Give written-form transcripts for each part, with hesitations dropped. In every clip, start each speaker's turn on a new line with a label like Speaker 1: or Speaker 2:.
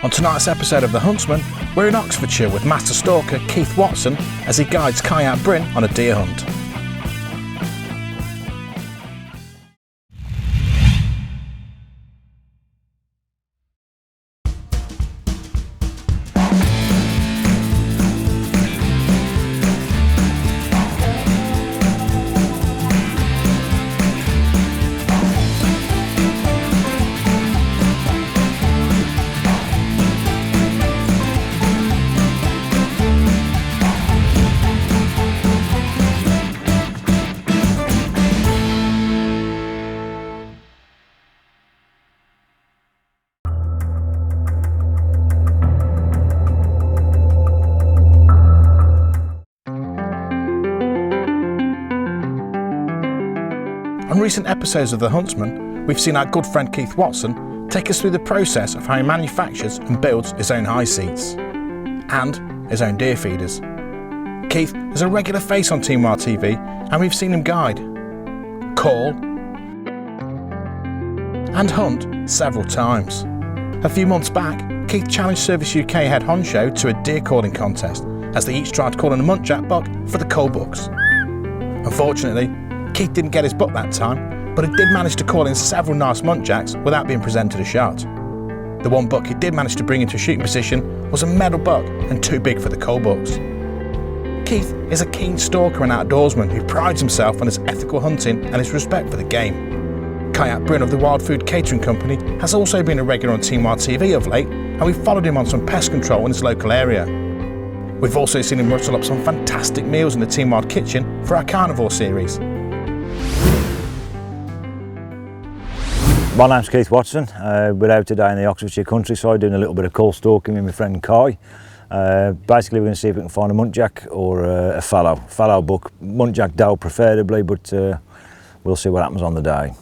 Speaker 1: On tonight's episode of The Huntsman, we're in Oxfordshire with Master Stalker Keith Watson as he guides Cai Ap Bryn on a deer hunt. On recent episodes of The Huntsman, we've seen our good friend Keith Watson take us through the process of how he manufactures and builds his own high seats and his own deer feeders. Keith is a regular face on Team Wild TV, and we've seen him guide, cull and hunt several times. A few months back, Keith challenged Service UK head honcho to a deer calling contest as they each tried calling a muntjac buck for the cull bucks. Unfortunately, Keith didn't get his buck that time, but he did manage to call in several nice muntjacs without being presented a shot. The one buck he did manage to bring into a shooting position was a medal buck and too big for the cull bucks. Keith is a keen stalker and outdoorsman who prides himself on his ethical hunting and his respect for the game. Cai Ap Bryn of the Wild Food Catering Company has also been a regular on Team Wild TV of late, and we followed him on some pest control in his local area. We've also seen him rustle up some fantastic meals in the Team Wild kitchen for our carnivore series.
Speaker 2: My name's Keith Watson. We're out today in the Oxfordshire countryside doing a little bit of cull stalking with my friend Cai. Basically we're going to see if we can find a muntjac or a fallow buck. Muntjac doe preferably, but we'll see what happens on the day.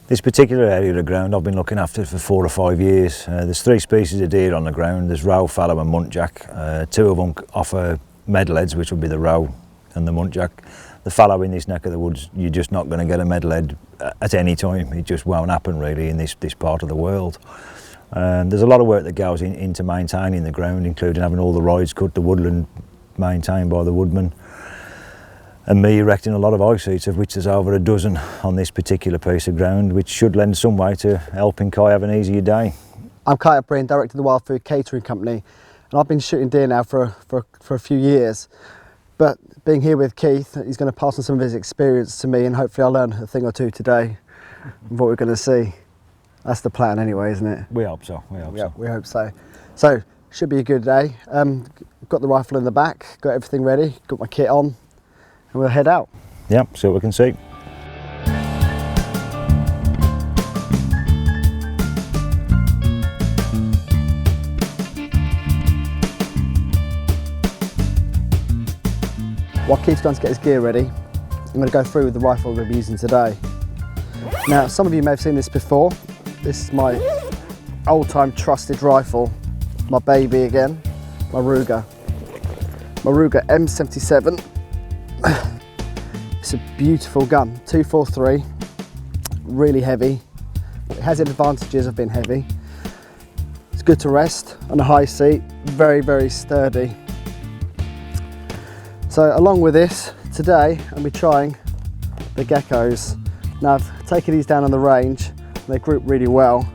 Speaker 2: This particular area of the ground I've been looking after for 4 or 5 years. There's 3 species of deer on the ground. There's roe, fallow and muntjac. 2 of them offer meadowheads, which would be the roe and the muntjac. The fallow in this neck of the woods, you're just not going to get a meadowhead at any time. It just won't happen really in this part of the world. There's a lot of work that goes into maintaining the ground, including having all the rides cut, the woodland maintained by the woodman, and me erecting a lot of high seats, of which there's over a dozen on this particular piece of ground, which should lend some way to helping Cai have an easier day.
Speaker 3: I'm Cai Ap Bryn, director of the Wild Food Catering Company, and I've been shooting deer now for a few years. But being here with Keith, he's going to pass on some of his experience to me, and hopefully I'll learn a thing or two today of what we're going to see. That's the plan anyway, isn't it?
Speaker 2: We hope so, we hope so.
Speaker 3: So, should be a good day. Got the rifle in the back, got everything ready, got my kit on, and we'll head out.
Speaker 2: Yeah, see what we can see.
Speaker 3: While Keith's going to get his gear ready, I'm going to go through with the rifle we'll be using today. Now, some of you may have seen this before. This is my old-time trusted rifle, my baby again, my Ruger M77. It's a beautiful gun, 243, really heavy. It has the advantages of being heavy. It's good to rest on a high seat, very, very sturdy. So along with this, today I'll be trying the geckos. Now I've taken these down on the range, and they group really well.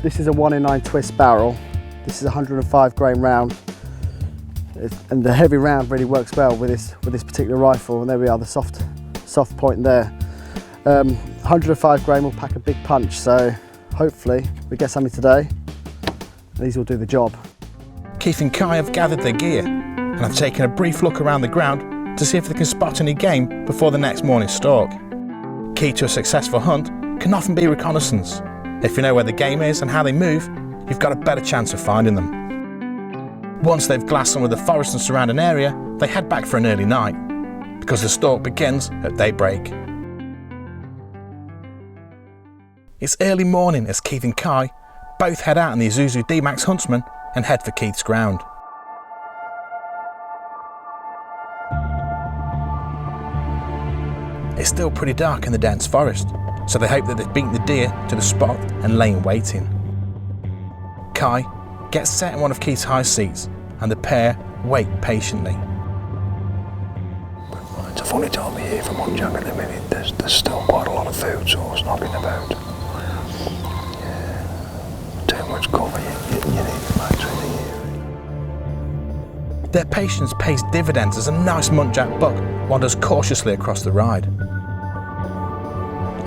Speaker 3: This is a 1 in 9 twist barrel. This is a 105 grain round. And the heavy round really works well with this particular rifle. And there we are, the soft point there. 105 grain will pack a big punch, so hopefully we get something today. These will do the job.
Speaker 1: Keith and Cai have gathered their gear and have taken a brief look around the ground to see if they can spot any game before the next morning's stalk. Key to a successful hunt can often be reconnaissance. If you know where the game is and how they move, you've got a better chance of finding them. Once they've glassed some of the forest and surrounding area, they head back for an early night, because the stalk begins at daybreak. It's early morning as Keith and Cai both head out in the Isuzu D-Max Huntsman and head for Keith's ground. It's still pretty dark in the dense forest, so they hope that they've beaten the deer to the spot and lay in waiting. Cai gets set in one of Keith's high seats and the pair wait patiently.
Speaker 4: It's a funny time of year for Muntjac at the minute. There's still quite a lot of food source knocking about. Yeah. Too much cover, you need it later in the year.
Speaker 1: Their patience pays dividends as a nice Muntjac buck wanders cautiously across the ride.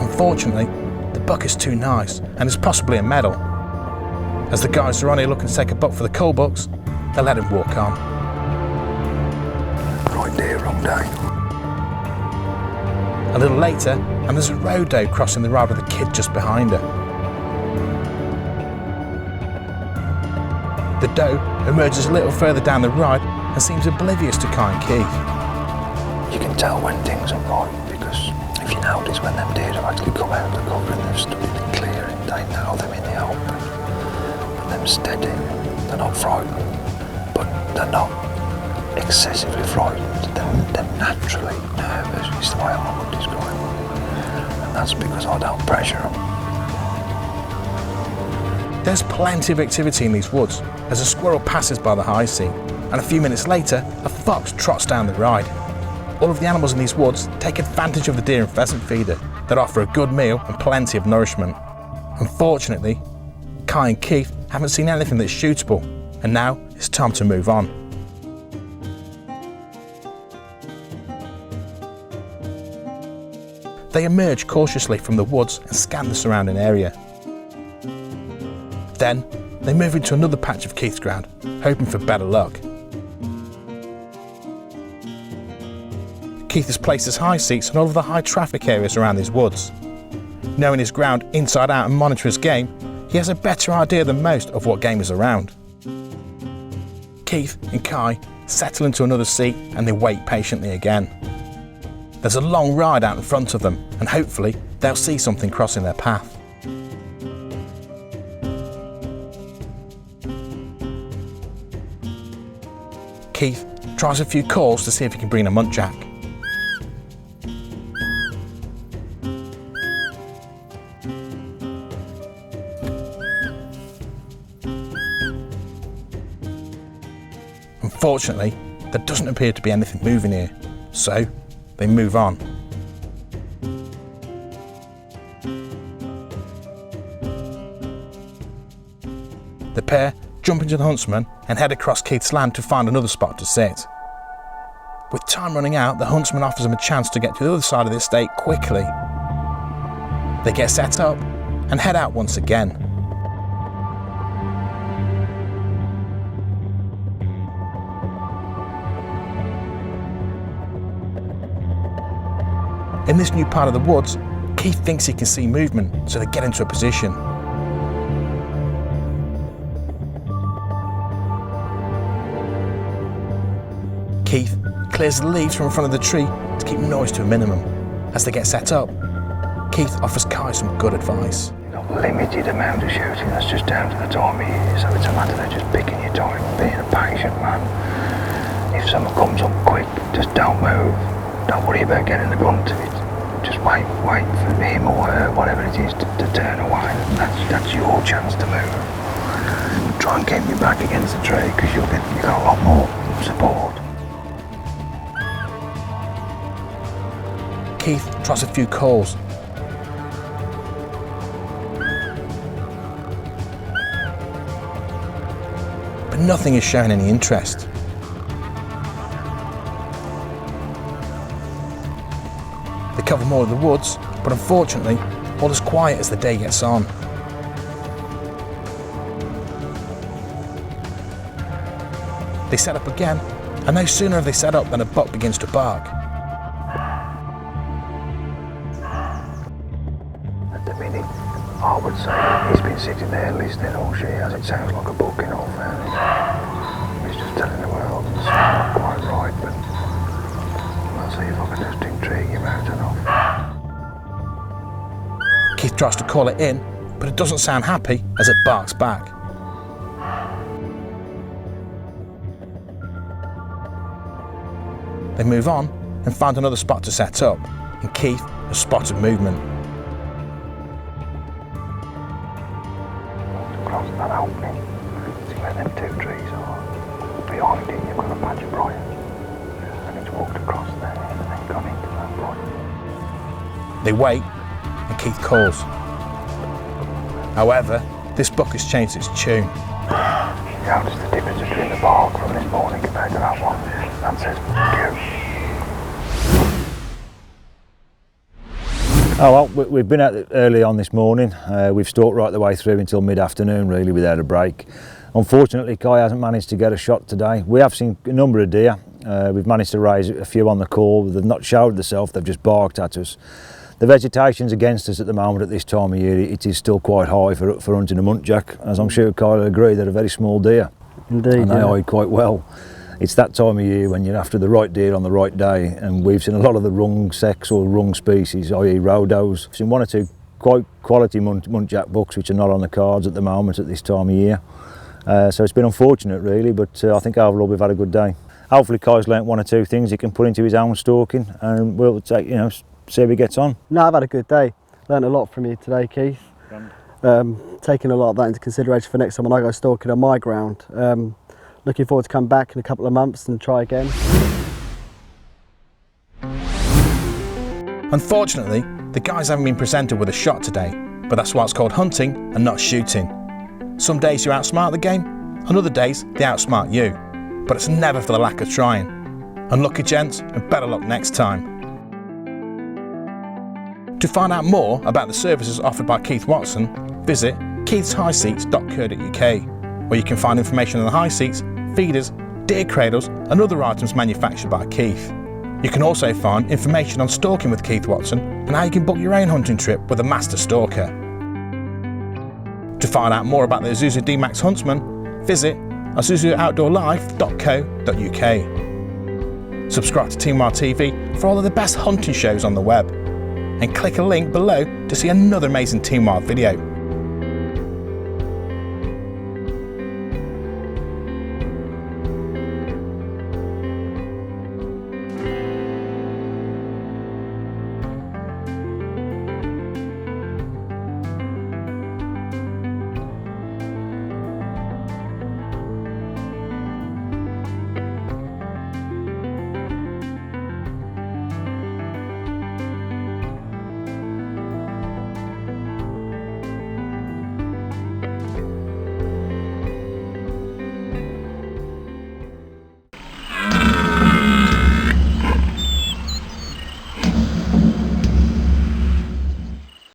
Speaker 1: Unfortunately, the buck is too nice and is possibly a medal. As the guys are on here looking to take a buck for the cull bucks, they let him walk on.
Speaker 4: Right deer, wrong day.
Speaker 1: A little later, and there's a road doe crossing the ride with a kid just behind her. The doe emerges a little further down the ride and seems oblivious to Cai and Keith.
Speaker 4: You can tell when things are right because if you notice when them deer have actually come out of the cover and they've stood in the clearing, they know them in the open. And them steady, they're not frightened, but they're not excessively frightened. They're naturally nervous, is the way I would describe it. And that's because I don't pressure them.
Speaker 1: There's plenty of activity in these woods as a squirrel passes by the high seat, and a few minutes later, a fox trots down the ride. All of the animals in these woods take advantage of the deer and pheasant feeder that offer a good meal and plenty of nourishment. Unfortunately, Cai and Keith haven't seen anything that's shootable, and now it's time to move on. They emerge cautiously from the woods and scan the surrounding area. Then, they move into another patch of Keith's ground, hoping for better luck. Keith has placed his high seats in all of the high traffic areas around these woods. Knowing his ground inside out and monitor his game, he has a better idea than most of what game is around. Keith and Cai settle into another seat and they wait patiently again. There's a long ride out in front of them and hopefully they'll see something crossing their path. Keith tries a few calls to see if he can bring a muntjac. Unfortunately, there doesn't appear to be anything moving here, so they move on. The pair jump into the Huntsman and head across Keith's land to find another spot to sit. With time running out, the Huntsman offers them a chance to get to the other side of the estate quickly. They get set up and head out once again. In this new part of the woods, Keith thinks he can see movement, so they get into a position. Keith clears the leaves from in front of the tree to keep noise to a minimum. As they get set up, Keith offers Cai some good advice.
Speaker 4: You've got a limited amount of shooting, that's just down to the time of year, so it's a matter of just picking your time and being a patient man. If someone comes up quick, just don't move. Don't worry about getting the gun to it. Just wait for him or her, whatever it is, to turn away. That's your chance to move. Try and keep your back against the tree because you've got a lot more support.
Speaker 1: Keith tries a few calls. But nothing is showing any interest. They cover more of the woods, but unfortunately, all is quiet as the day gets on. They set up again, and no sooner have they set up than a buck begins to bark.
Speaker 4: At the minute, I would say he's been sitting there listening, or she has. It sounds like a book in all fairness. He's just telling the world it's not quite right, but I'll see if I can just intrigue him out enough.
Speaker 1: Keith tries to call it in, but it doesn't sound happy as it barks back. They move on and find another spot to set up, and Keith has spotted movement.
Speaker 4: Across that opening, where them two trees are. Behind it you've got a patch of briars, and it's walked across there and then gone into that briar.
Speaker 1: They wait, and Keith calls. However, this buck has changed its tune.
Speaker 4: You notice the difference between the bark from this morning compared to that one. That says Q.
Speaker 2: Oh well, we've been out early on this morning. We've stalked right the way through until mid-afternoon really without a break. Unfortunately, Cai hasn't managed to get a shot today. We have seen a number of deer. We've managed to raise a few on the call. They've not showed themselves, they've just barked at us. The vegetation's against us at the moment at this time of year. It is still quite high for hunting a muntjac. As I'm sure Cai will agree, they're a very small deer.
Speaker 3: Indeed,
Speaker 2: and they hide quite well. It's that time of year when you're after the right deer on the right day, and we've seen a lot of the wrong sex or wrong species, i.e. rodos. We've seen one or two quite quality muntjac bucks which are not on the cards at the moment at this time of year. So it's been unfortunate really, but I think overall we've had a good day. Hopefully Cai's learnt one or two things he can put into his own stalking, and we'll take, see how he gets on.
Speaker 3: No, I've had a good day. Learned a lot from you today, Keith. Taking a lot of that into consideration for next time when I go stalking on my ground. Looking forward to come back in a couple of months and try again.
Speaker 1: Unfortunately, the guys haven't been presented with a shot today, but that's why it's called hunting and not shooting. Some days you outsmart the game, and other days they outsmart you, but it's never for the lack of trying. Unlucky gents, and better luck next time. To find out more about the services offered by Keith Watson, visit keithshighseats.co.uk, where you can find information on the high seats, feeders, deer cradles and other items manufactured by Keith. You can also find information on stalking with Keith Watson and how you can book your own hunting trip with a master stalker. To find out more about the Isuzu D-Max Huntsman, visit isuzuoutdoorlife.co.uk. Subscribe to Team Wild TV for all of the best hunting shows on the web, and click a link below to see another amazing Team Wild video.